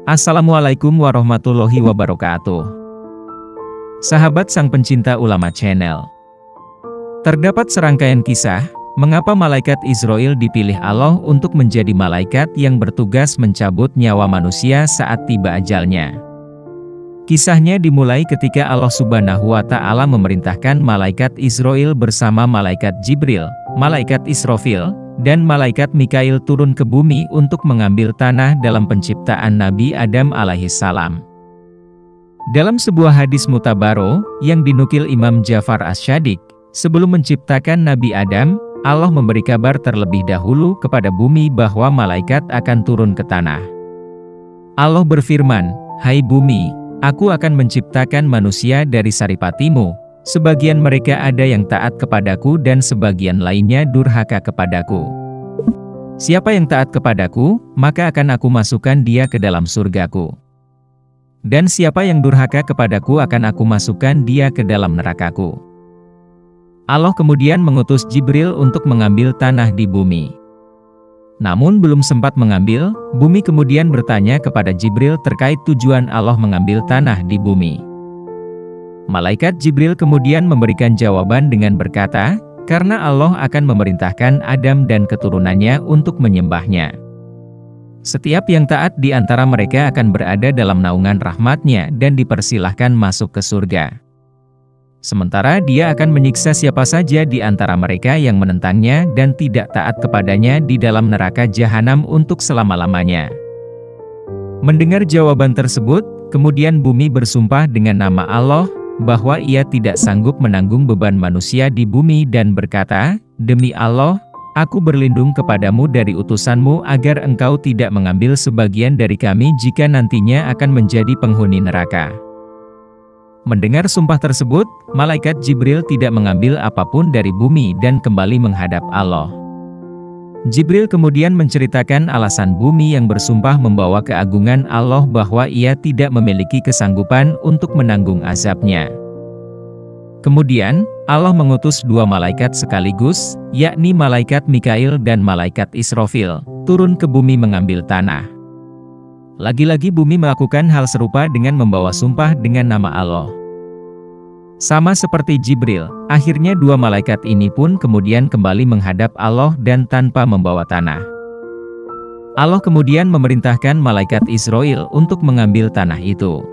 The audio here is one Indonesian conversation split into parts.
Assalamualaikum warahmatullahi wabarakatuh. Sahabat sang pencinta ulama channel. Terdapat serangkaian kisah, mengapa malaikat Israil dipilih Allah untuk menjadi malaikat yang bertugas mencabut nyawa manusia saat tiba ajalnya. Kisahnya dimulai ketika Allah Subhanahu wa Ta'ala memerintahkan malaikat Israil bersama malaikat Jibril, malaikat Israfil, dan malaikat Mikail turun ke bumi untuk mengambil tanah dalam penciptaan Nabi Adam alaihissalam. Dalam sebuah hadis mutabaro, yang dinukil Imam Ja'far Asy-Syadiq, sebelum menciptakan Nabi Adam, Allah memberi kabar terlebih dahulu kepada bumi bahwa malaikat akan turun ke tanah. Allah berfirman, "Hai bumi, aku akan menciptakan manusia dari saripatimu. Sebagian mereka ada yang taat kepadaku dan sebagian lainnya durhaka kepadaku. Siapa yang taat kepadaku, maka akan aku masukkan dia ke dalam surgaku. Dan siapa yang durhaka kepadaku akan aku masukkan dia ke dalam nerakaku." Allah kemudian mengutus Jibril untuk mengambil tanah di bumi. Namun belum sempat mengambil, bumi kemudian bertanya kepada Jibril terkait tujuan Allah mengambil tanah di bumi. Malaikat Jibril kemudian memberikan jawaban dengan berkata, karena Allah akan memerintahkan Adam dan keturunannya untuk menyembahnya. Setiap yang taat di antara mereka akan berada dalam naungan rahmat-Nya dan dipersilahkan masuk ke surga. Sementara Dia akan menyiksa siapa saja di antara mereka yang menentangnya dan tidak taat kepadanya di dalam neraka jahanam untuk selama-lamanya. Mendengar jawaban tersebut, kemudian bumi bersumpah dengan nama Allah, bahwa ia tidak sanggup menanggung beban manusia di bumi dan berkata, "Demi Allah, aku berlindung kepadamu dari utusanmu agar engkau tidak mengambil sebagian dari kami jika nantinya akan menjadi penghuni neraka." Mendengar sumpah tersebut, malaikat Jibril tidak mengambil apapun dari bumi dan kembali menghadap Allah. Jibril kemudian menceritakan alasan bumi yang bersumpah membawa keagungan Allah bahwa ia tidak memiliki kesanggupan untuk menanggung azabnya. Kemudian, Allah mengutus dua malaikat sekaligus, yakni malaikat Mikail dan malaikat Israfil, turun ke bumi mengambil tanah. Lagi-lagi bumi melakukan hal serupa dengan membawa sumpah dengan nama Allah. Sama seperti Jibril, akhirnya dua malaikat ini pun kemudian kembali menghadap Allah dan tanpa membawa tanah. Allah kemudian memerintahkan malaikat Israil untuk mengambil tanah itu.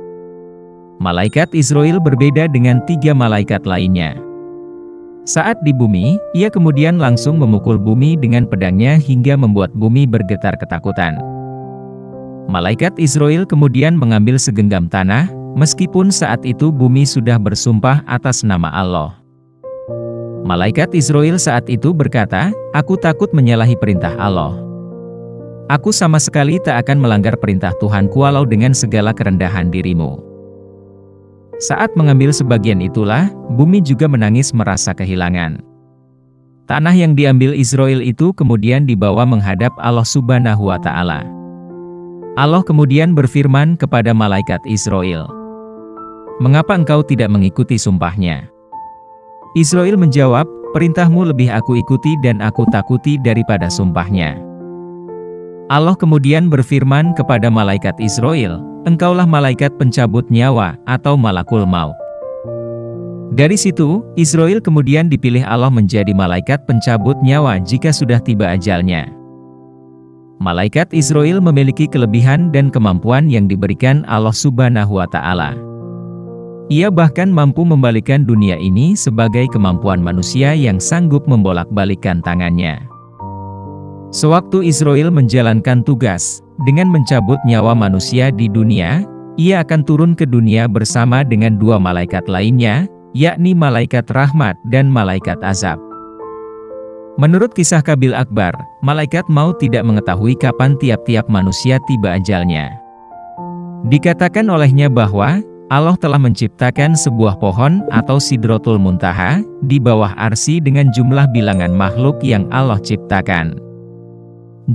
Malaikat Israil berbeda dengan tiga malaikat lainnya. Saat di bumi, ia kemudian langsung memukul bumi dengan pedangnya hingga membuat bumi bergetar ketakutan. Malaikat Israil kemudian mengambil segenggam tanah, meskipun saat itu bumi sudah bersumpah atas nama Allah. Malaikat Israil saat itu berkata, "Aku takut menyalahi perintah Allah. Aku sama sekali tak akan melanggar perintah Tuhanku walau dengan segala kerendahan dirimu." Saat mengambil sebagian itulah, bumi juga menangis merasa kehilangan. Tanah yang diambil Israil itu kemudian dibawa menghadap Allah Subhanahu wa Ta'ala. Allah kemudian berfirman kepada malaikat Israil, "Mengapa engkau tidak mengikuti sumpahnya?" Israil menjawab, "Perintahmu lebih aku ikuti dan aku takuti daripada sumpahnya." Allah kemudian berfirman kepada malaikat Israil, "Engkaulah malaikat pencabut nyawa atau malakul maut." Dari situ, Israil kemudian dipilih Allah menjadi malaikat pencabut nyawa jika sudah tiba ajalnya. Malaikat Israil memiliki kelebihan dan kemampuan yang diberikan Allah Subhanahu wa Ta'ala. Ia bahkan mampu membalikkan dunia ini sebagai kemampuan manusia yang sanggup membolak-balikkan tangannya. Sewaktu Israil menjalankan tugas dengan mencabut nyawa manusia di dunia, ia akan turun ke dunia bersama dengan dua malaikat lainnya, yakni malaikat rahmat dan malaikat azab. Menurut kisah Qabil Akbar, malaikat maut tidak mengetahui kapan tiap-tiap manusia tiba ajalnya. Dikatakan olehnya bahwa Allah telah menciptakan sebuah pohon atau Sidratul Muntaha di bawah arsy dengan jumlah bilangan makhluk yang Allah ciptakan.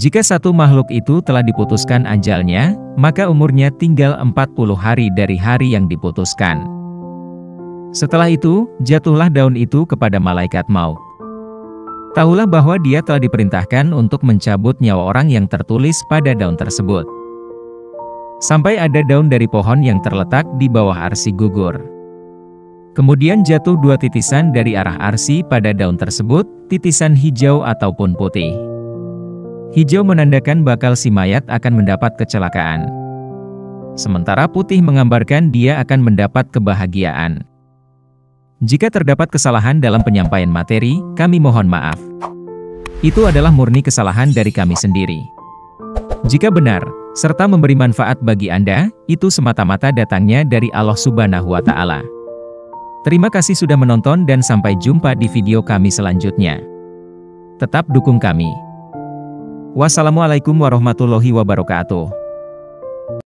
Jika satu makhluk itu telah diputuskan ajalnya, maka umurnya tinggal 40 hari dari hari yang diputuskan. Setelah itu, jatuhlah daun itu kepada malaikat maut. Tahulah bahwa dia telah diperintahkan untuk mencabut nyawa orang yang tertulis pada daun tersebut. sampai ada daun dari pohon yang terletak di bawah arsi gugur. Kemudian jatuh 2 titisan dari arah arsi pada daun tersebut, titisan hijau ataupun putih. Hijau menandakan bakal si mayat akan mendapat kecelakaan. Sementara putih menggambarkan dia akan mendapat kebahagiaan. Jika terdapat kesalahan dalam penyampaian materi, kami mohon maaf. Itu adalah murni kesalahan dari kami sendiri. Jika benar, serta memberi manfaat bagi Anda, itu semata-mata datangnya dari Allah Subhanahu wa Ta'ala. Terima kasih sudah menonton dan sampai jumpa di video kami selanjutnya. Tetap dukung kami. Wassalamualaikum warahmatullahi wabarakatuh.